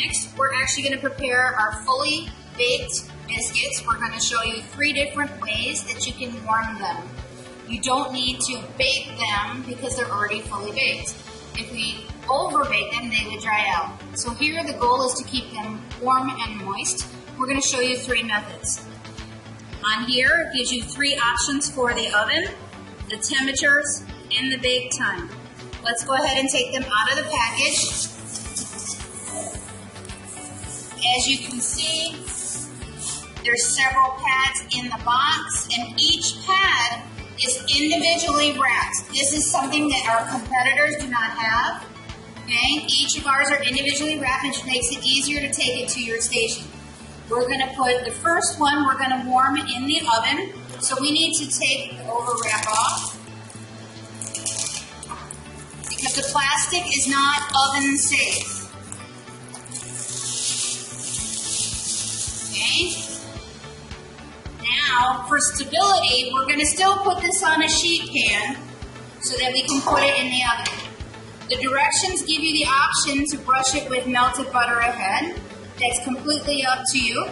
Next, we're actually going to prepare our fully baked biscuits. We're going to show you 3 different ways that you can warm them. You don't need to bake them because they're already fully baked. If we over bake them, they would dry out. So here the goal is to keep them warm and moist. We're going to show you 3 methods. On here, it gives you 3 options for the oven, the temperatures, and the bake time. Let's go ahead and take them out of the package. As you can see, there's several pads in the box, and each pad is individually wrapped. This is something that our competitors do not have. Okay? Each of ours are individually wrapped, which makes it easier to take it to your station. We're going to put the first one, we're going to warm in the oven. So we need to take the over wrap off because the plastic is not oven safe. Okay? Now, for stability, we're going to still put this on a sheet pan so that we can put it in the oven. The directions give you the option to brush it with melted butter ahead. That's completely up to you.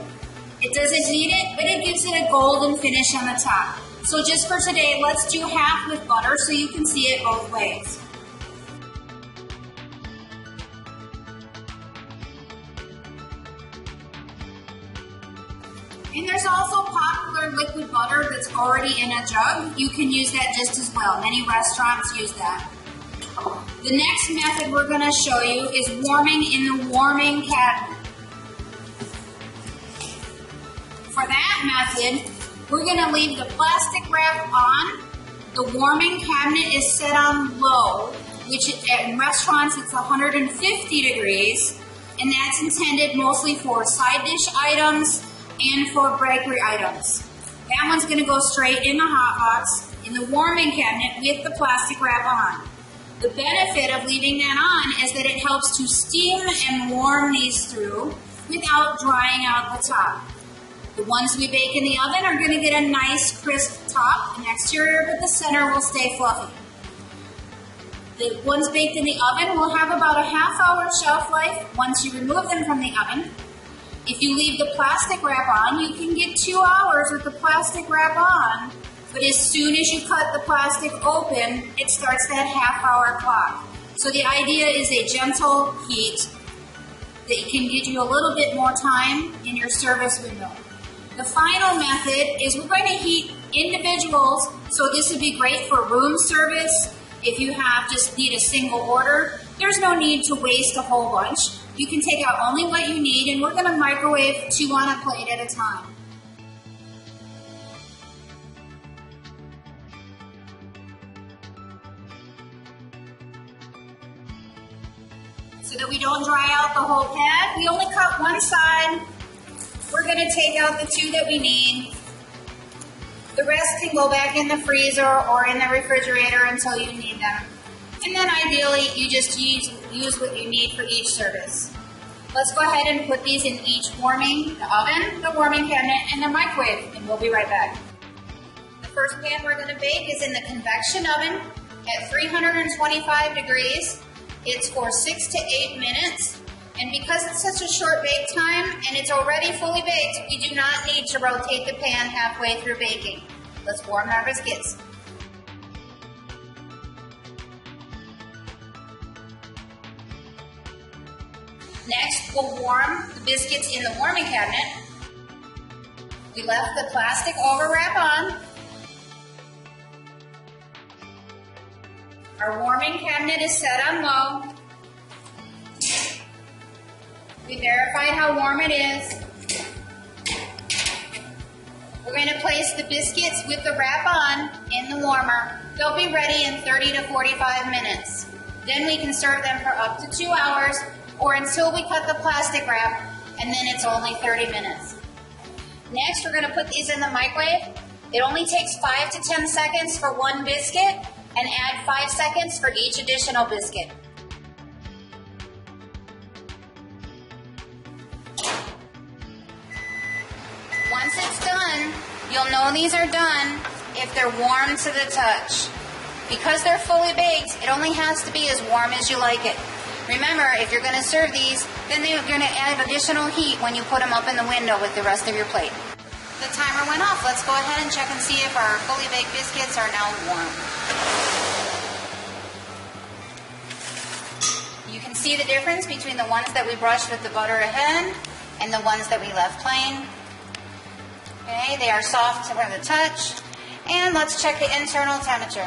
It doesn't need it, but it gives it a golden finish on the top. So just for today, let's do half with butter so you can see it both ways. And there's also popular liquid butter that's already in a jug. You can use that just as well. Many restaurants use that. The next method we're going to show you is warming in the warming cabinet. For that method, we're going to leave the plastic wrap on. The warming cabinet is set on low, which in restaurants it's 150 degrees, and that's intended mostly for side dish items and for bakery items. That one's going to go straight in the hot box in the warming cabinet with the plastic wrap on. The benefit of leaving that on is that it helps to steam and warm these through without drying out the top. The ones we bake in the oven are going to get a nice crisp top and exterior, but the center will stay fluffy. The ones baked in the oven will have about a half-hour shelf life once you remove them from the oven. If you leave the plastic wrap on, you can get 2 hours with the plastic wrap on, but as soon as you cut the plastic open, it starts that half-hour clock. So the idea is a gentle heat that can give you a little bit more time in your service window. The final method is we're going to heat individuals, so this would be great for room service. If you just need a single order, there's no need to waste a whole bunch. You can take out only what you need, and we're going to microwave 2 on a plate at a time. So that we don't dry out the whole pad, we only cut one side. We're going to take out the 2 that we need. The rest can go back in the freezer or in the refrigerator until you need them. And then ideally, you just use what you need for each service. Let's go ahead and put these in each warming, the oven, the warming cabinet, and the microwave, and we'll be right back. The first pan we're going to bake is in the convection oven at 325 degrees. It's for 6 to 8 minutes. And because it's such a short bake time and it's already fully baked, we do not need to rotate the pan halfway through baking. Let's warm our biscuits. Next, we'll warm the biscuits in the warming cabinet. We left the plastic overwrap on. Our warming cabinet is set on low. We verified how warm it is. We're going to place the biscuits with the wrap on in the warmer. They'll be ready in 30 to 45 minutes. Then we can serve them for up to 2 hours or until we cut the plastic wrap, and then it's only 30 minutes. Next, we're going to put these in the microwave. It only takes 5 to 10 seconds for one biscuit and add 5 seconds for each additional biscuit. Once it's done, you'll know these are done if they're warm to the touch. Because they're fully baked, it only has to be as warm as you like it. Remember, if you're going to serve these, then they're going to add additional heat when you put them up in the window with the rest of your plate. The timer went off. Let's go ahead and check and see if our fully baked biscuits are now warm. You can see the difference between the ones that we brushed with the butter ahead and the ones that we left plain. Okay, they are soft for the touch. And let's check the internal temperature.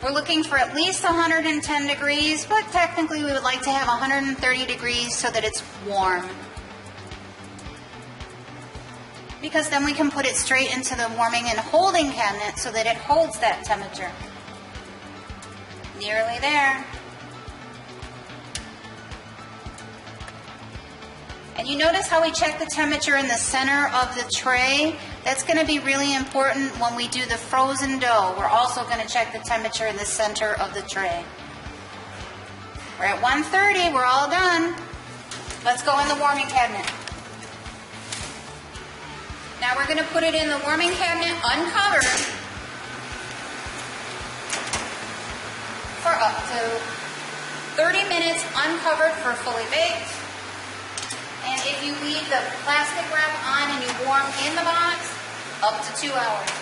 We're looking for at least 110 degrees, but technically we would like to have 130 degrees so that it's warm. Because then we can put it straight into the warming and holding cabinet so that it holds that temperature. Nearly there. And you notice how we check the temperature in the center of the tray? That's going to be really important when we do the frozen dough. We're also going to check the temperature in the center of the tray. We're at 130. We're all done. Let's go in the warming cabinet. Now we're going to put it in the warming cabinet uncovered for up to 30 minutes uncovered for fully baked. And if you leave the plastic wrap on and you warm in the box, up to 2 hours.